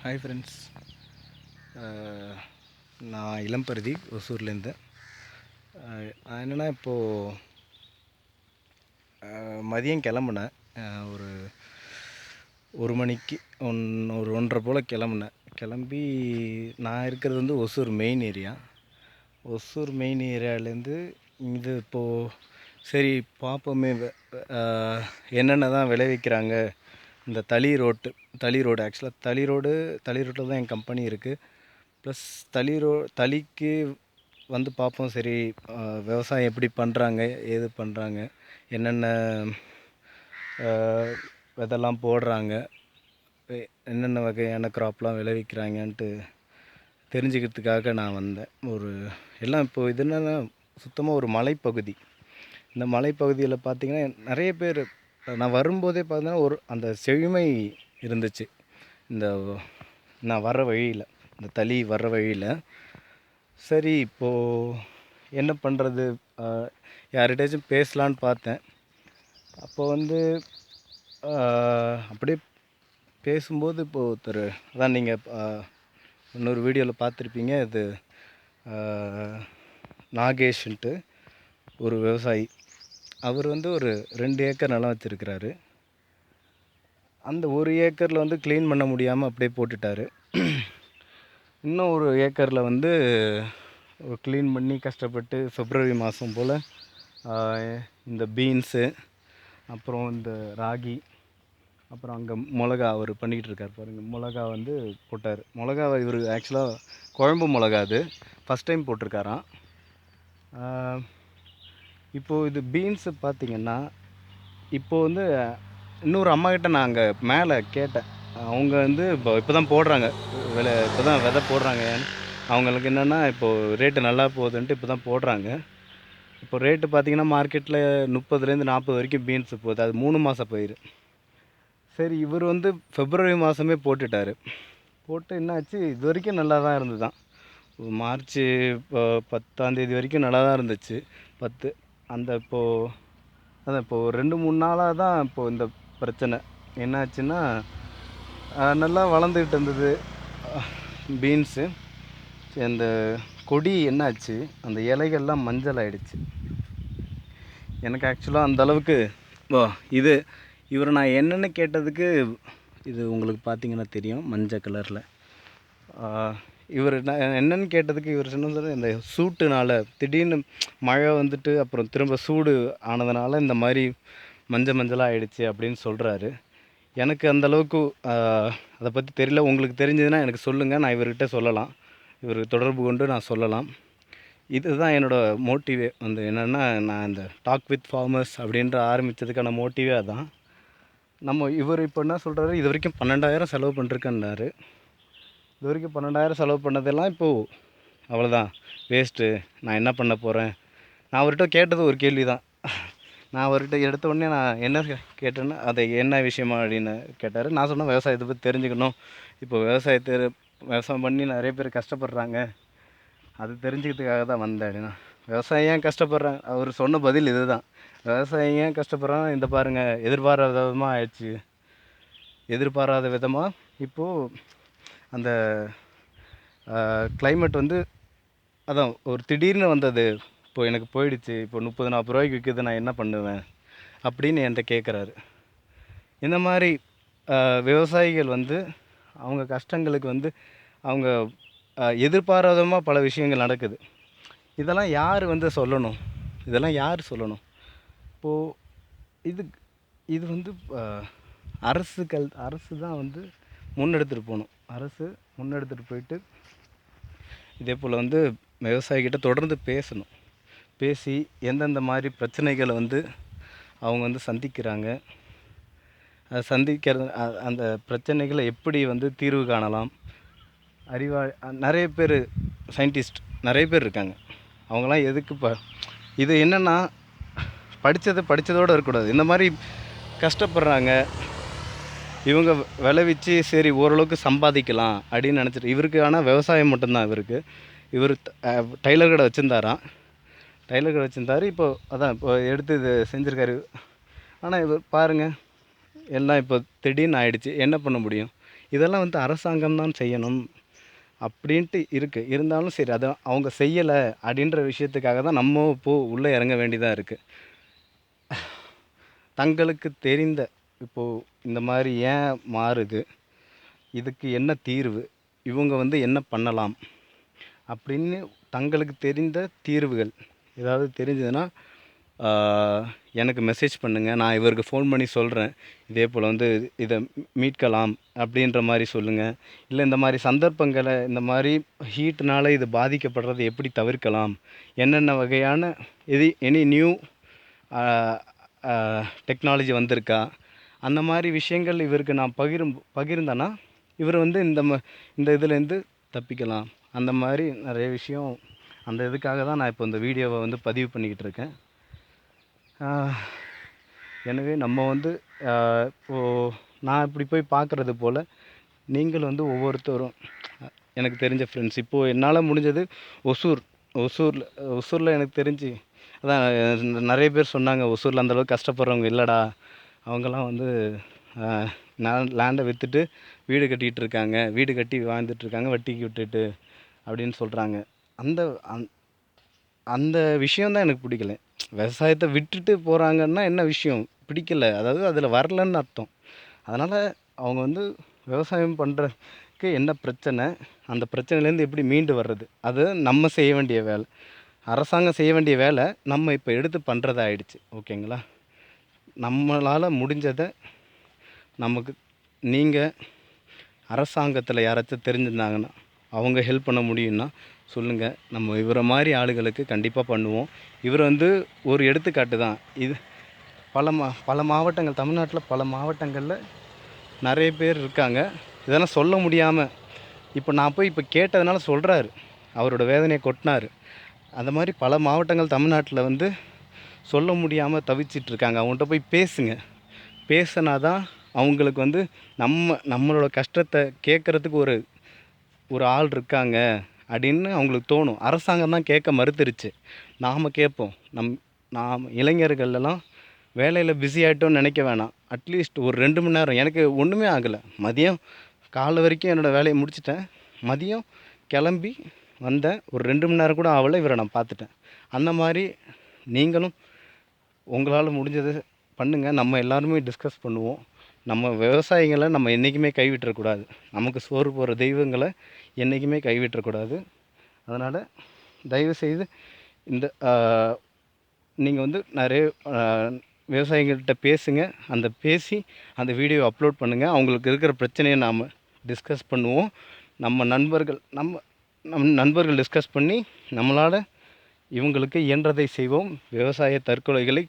Hi friends. நான் இளம்பருதி ஒசூர்லேருந்து. என்னென்னா இப்போது மதியம் கிளம்புனேன். ஒரு 1 மணிக்கு ஒரு 1:30 போல் கிளம்பி நான் இருக்கிறது வந்து Hosur main area. Hosur main ஏரியாவிலேருந்து இது இப்போது சரி பார்ப்போமே என்னென்ன தான் விளைவிக்கிறாங்க. இந்த தளி ரோடு ஆக்சுவலாக தளி ரோட்டில் தான் என் கம்பெனி இருக்குது. ப்ளஸ் தளிக்கு வந்து பார்ப்போம். சரி விவசாயம் எப்படி பண்ணுறாங்க, ஏது பண்ணுறாங்க, என்னென்ன விதெல்லாம் போடுறாங்க, என்னென்ன வகையான க்ராப்லாம் விளைவிக்கிறாங்கன்ட்டு தெரிஞ்சுக்கிறதுக்காக நான் வந்தேன். எல்லாம் இப்போது இது என்னென்னா சுத்தமாக ஒரு மலைப்பகுதி. இந்த மலைப்பகுதியில் பார்த்திங்கன்னா நிறைய பேர் நான் வரும்போதே பார்த்தீங்கன்னா அந்த செழுமை இருந்துச்சு. நான் வர்ற வழியில், இந்த தளி வர்ற வழியில். சரி இப்போது என்ன பண்ணுறது, யார்கிட்டயாச்சும் பேசலான்னு பார்த்தேன். அப்போ வந்து அப்படியே பேசும்போது இப்போது ஒருத்தர் அதான் நீங்கள் இன்னொரு வீடியோவில் பார்த்துருப்பீங்க. இது நாகேஷ்ன்ட்டு ஒரு விவசாயி. அவர் வந்து ஒரு 2 ஏக்கர் நிலம் வச்சுருக்கிறாரு. அந்த 1 ஏக்கரில் வந்து க்ளீன் பண்ண முடியாமல் அப்படியே போட்டுட்டார். இன்னும் ஒரு ஏக்கரில் வந்து க்ளீன் பண்ணி கஷ்டப்பட்டு February மாதம் போல் இந்த பீன்ஸு, அப்புறம் இந்த ராகி, அப்புறம் அங்கே மிளகா அவர் பண்ணிக்கிட்டு இருக்கார் பாருங்கள். மிளகா வந்து போட்டார். மிளகா இவர் ஆக்சுவலாக குழம்பு மிளகா அது ஃபஸ்ட் டைம் போட்டிருக்காராம். இப்போது இது பீன்ஸு பார்த்திங்கன்னா, இப்போது வந்து இன்னொரு அம்மாக்கிட்ட நான் அங்கே மேலே கேட்டேன். அவங்க வந்து இப்போ தான் போடுறாங்க, இப்போ தான் விதை போடுறாங்க. அவங்களுக்கு என்னென்னா இப்போது ரேட்டு நல்லா போகுதுன்ட்டு இப்போ தான் போடுறாங்க. இப்போ ரேட்டு பார்த்திங்கன்னா மார்க்கெட்டில் 30லேருந்து 40 வரைக்கும் பீன்ஸு போகுது. அது 3 மாத பயிர். சரி இவர் வந்து February மாதமே போட்டுட்டார். போட்டு என்னாச்சு, இது வரைக்கும் நல்லா தான் இருந்து தான். மார்ச் இப்போ 10ஆம் தேதி வரைக்கும் நல்லா தான் இருந்துச்சு. இப்போது 2-3 நாளாக தான் இப்போது இந்த பிரச்சனை என்னாச்சுன்னா, நல்லா வளர்ந்துக்கிட்டு இருந்தது பீன்ஸு. அந்த கொடி என்னாச்சு, அந்த இலைகள்லாம் மஞ்சள் ஆகிடுச்சு. எனக்கு ஆக்சுவலாக அந்தளவுக்கு இவர் நான் என்னென்னு கேட்டதுக்கு, இது உங்களுக்கு பார்த்திங்கன்னா தெரியும் மஞ்சள் கலரில். இவர் நான் என்னென்னு கேட்டதுக்கு இவர் சொன்னது, இந்த சூட்டுனால் திடீர்னு மழை வந்துட்டு அப்புறம் திரும்ப சூடு ஆனதுனால இந்த மாதிரி மஞ்சளாக ஆகிடுச்சு அப்படின்னு சொல்கிறாரு. எனக்கு அந்தளவுக்கு அதை பற்றி தெரியல. உங்களுக்கு தெரிஞ்சதுன்னா எனக்கு சொல்லுங்கள், நான் இவர்கிட்ட சொல்லலாம், இவருக்கு தொடர்பு கொண்டு நான் சொல்லலாம். இதுதான் என்னோடய மோட்டிவே வந்து என்னென்னா, நான் இந்த டாக் வித் ஃபார்மர்ஸ் அப்படின்ற ஆரம்பித்ததுக்கான மோட்டிவே அதான். இவர் இப்போ என்ன சொல்கிறாரு, இது வரைக்கும் 12,000 செலவு பண்ணிருக்கேன்னாரு. இது வரைக்கும் 12,000 செலவு பண்ணதெல்லாம் இப்போது அவ்வளோதான், வேஸ்ட்டு, நான் என்ன பண்ண போகிறேன். நான் அவர்கிட்ட கேட்டது ஒரு கேள்வி தான். நான் அவர்கிட்ட எடுத்த உடனே நான் என்ன கேட்டேன்னா, அதை என்ன விஷயமா அப்படின்னு கேட்டார். நான் சொன்னேன், விவசாயத்தை பற்றி தெரிஞ்சுக்கணும். இப்போ விவசாயம் பண்ணி நிறைய பேர் கஷ்டப்படுறாங்க, அது தெரிஞ்சுக்கிறதுக்காக தான் வந்தேன் அப்படின்னா. விவசாயம் ஏன் கஷ்டப்படுறாங்க, அவர் சொன்ன பதில் இது தான். விவசாயம் ஏன் கஷ்டப்படுறாங்க, இந்த பாருங்கள், எதிர்பாராத விதமாக ஆயிடுச்சு. எதிர்பாராத விதமாக இப்போது அந்த கிளைமேட் வந்து அதான் ஒரு திடீர்னு வந்தது. இப்போது எனக்கு போயிடுச்சு, இப்போ 30-40 ரூபாய்க்கு விற்கிது, நான் என்ன பண்ணுவேன் அப்படின்னு என்கிட்ட கேட்குறாரு. இந்த மாதிரி விவசாயிகள் வந்து அவங்க கஷ்டங்களுக்கு வந்து அவங்க எதிர்பாராதமாக பல விஷயங்கள் நடக்குது. இதெல்லாம் யார் வந்து சொல்லணும், இதெல்லாம் யார் சொல்லணும்? இப்போது இது வந்து அரசு தான் வந்து முன்னெடுத்துகிட்டு போகணும். அரசு முன்னெடுத்துகிட்டு போயிட்டு இதே போல் வந்து விவசாயிகிட்ட தொடர்ந்து பேசணும். பேசி எந்தெந்த மாதிரி பிரச்சனைகளை வந்து அவங்க வந்து சந்திக்கிறாங்க, அந்த பிரச்சனைகளை எப்படி வந்து தீர்வு காணலாம். நிறைய பேர் சயின்டிஸ்ட் நிறைய பேர் இருக்காங்க. அவங்களாம் எதுக்கு இது என்னென்னா, படித்ததோடு இருக்கக்கூடாது. இந்த மாதிரி கஷ்டப்படுறாங்க, இவங்க விளைவிச்சு சரி ஓரளவுக்கு சம்பாதிக்கலாம் அப்படின்னு நினச்சிட்டு, இவருக்கு ஆனால் விவசாயம் மட்டும்தான். இவர் டைலர் கடை வச்சுருந்தார். இப்போ எடுத்து இது செஞ்சுருக்காரு. ஆனால் இவர் பாருங்கள், எல்லாம் இப்போ திடீர்னு ஆகிடுச்சு. என்ன பண்ண முடியும்? இதெல்லாம் வந்து அரசாங்கம் தான் செய்யணும் அப்படின்ட்டு இருக்குது. இருந்தாலும் சரி அதை அவங்க செய்யலை அப்படின்ற விஷயத்துக்காக தான் நம்ம இப்போது உள்ளே இறங்க வேண்டியதாக இருக்குது. தங்களுக்கு தெரிந்த இப்போது இந்த மாதிரி ஏன் மாறுது, இதுக்கு என்ன தீர்வு, இவங்க வந்து என்ன பண்ணலாம் அப்படின்னு தங்களுக்கு தெரிந்த தீர்வுகள் ஏதாவது தெரிஞ்சதுன்னா எனக்கு மெசேஜ் பண்ணுங்கள். நான் இவருக்கு ஃபோன் பண்ணி சொல்கிறேன். இதே போல் வந்து இதை மீட்கலாம் அப்படின்ற மாதிரி சொல்லுங்கள். இல்லை இந்த மாதிரி சந்தர்ப்பங்களை இந்த மாதிரி ஹீட்னால் இது பாதிக்கப்படுறதை எப்படி தவிர்க்கலாம், என்னென்ன வகையான எனி நியூ டெக்னாலஜி வந்திருக்கா, அந்த மாதிரி விஷயங்கள் இவருக்கு நான் பகிர்ந்தேன்னா இவர் வந்து இந்த இதுலேருந்து தப்பிக்கலாம். அந்த மாதிரி நிறைய விஷயம் அந்த இதுக்காக தான் நான் இப்போ இந்த வீடியோவை வந்து பதிவு பண்ணிக்கிட்டு இருக்கேன். எனவே நம்ம வந்து இப்போது நான் இப்படி போய் பார்க்குறது போல் நீங்கள் வந்து ஒவ்வொருத்தரும் எனக்கு தெரிஞ்ச ஃப்ரெண்ட்ஸ் இப்போது என்னால் முடிஞ்சது ஒசூரில் எனக்கு தெரிஞ்சு அதான் நிறைய பேர் சொன்னாங்க, ஒசூரில் அந்தளவுக்கு கஷ்டப்படுறவங்க இல்லைடா, அவங்கெல்லாம் வந்து லேண்டை விற்றுட்டு வீடு கட்டிகிட்டு இருக்காங்க, வீடு கட்டி வாழ்ந்துட்டுருக்காங்க வட்டிக்கு விட்டுட்டு அப்படின்னு சொல்கிறாங்க. அந்த அந்த விஷயந்தான் எனக்கு பிடிக்கல. விவசாயத்தை விட்டுட்டு போகிறாங்கன்னா என்ன விஷயம் பிடிக்கல, அதாவது அதில் வரலன்னு அர்த்தம். அதனால் அவங்க வந்து விவசாயம் பண்ணுறதுக்கு என்ன பிரச்சனை, அந்த பிரச்சனையிலேருந்து எப்படி மீண்டு வர்றது, அது நம்ம செய்ய வேண்டிய வேலை. அரசாங்கம் செய்ய வேண்டிய வேலை நம்ம இப்போ எடுத்து பண்ணுறதா ஆயிடுச்சு. ஓகேங்களா? நம்மளால் முடிஞ்சதை நமக்கு நீங்கள் அரசாங்கத்தில் யாராச்சும் தெரிஞ்சிருந்தாங்கன்னா அவங்க ஹெல்ப் பண்ண முடியும்னா சொல்லுங்கள். நம்ம இவரை மாதிரி ஆளுகளுக்கு கண்டிப்பாக பண்ணுவோம். இவர் வந்து ஒரு எடுத்துக்காட்டு தான். இது பல மாவட்டங்கள், தமிழ்நாட்டில் பல மாவட்டங்களில் நிறைய பேர் இருக்காங்க. இதெல்லாம் சொல்ல முடியாமல் இப்போ நான் போய் இப்போ கேட்டதுனால சொல்கிறாரு, அவரோட வேதனையை கொட்டினார். அந்த மாதிரி பல மாவட்டங்கள் தமிழ்நாட்டில் வந்து சொல்ல முடியாமல் தவிச்சிட்ருக்காங்க. அவங்கள்ட்ட போய் பேசுங்க. பேசினா தான் அவங்களுக்கு வந்து நம்மளோட கஷ்டத்தை கேட்குறதுக்கு ஒரு ஆள் இருக்காங்க அப்படின்னு அவங்களுக்கு தோணும். அரசாங்கம் தான் கேட்க மறுத்துருச்சு. நாம் கேட்போம். நாம் இளைஞர்களெல்லாம் வேலையில் பிஸி ஆகிட்டோன்னு நினைக்க வேணாம். அட்லீஸ்ட் ஒரு 2 மணி நேரம், எனக்கு ஒன்றுமே ஆகலை, மதியம் காலை வரைக்கும் என்னோடய வேலையை முடிச்சிட்டேன். மதியம் கிளம்பி வந்தேன், ஒரு 2 மணி நேரம் கூட ஆகலை, இவரை நான் பார்த்துட்டேன். அந்த மாதிரி நீங்களும் உங்களால் முடிஞ்சதை பண்ணுங்கள். நம்ம எல்லாருமே டிஸ்கஸ் பண்ணுவோம். நம்ம விவசாயிகளை நம்ம என்றைக்குமே கைவிட்டுறக்கூடாது. நமக்கு சோறு போடுற தெய்வங்களை என்றைக்குமே கைவிட்டுறக்கூடாது. அதனால் தயவுசெய்து இந்த நீங்கள் வந்து நிறைய விவசாயிகள்கிட்ட பேசுங்க. பேசி அந்த வீடியோ அப்லோட் பண்ணுங்கள். அவங்களுக்கு இருக்கிற பிரச்சனையை நாம் டிஸ்கஸ் பண்ணுவோம். நம்ம நண்பர்கள் டிஸ்கஸ் பண்ணி நம்மளால் இவங்களுக்கு இயன்றதை செய்வோம். விவசாய தற்கொலைகளை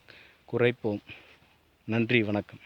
குறைப்போம். நன்றி, வணக்கம்.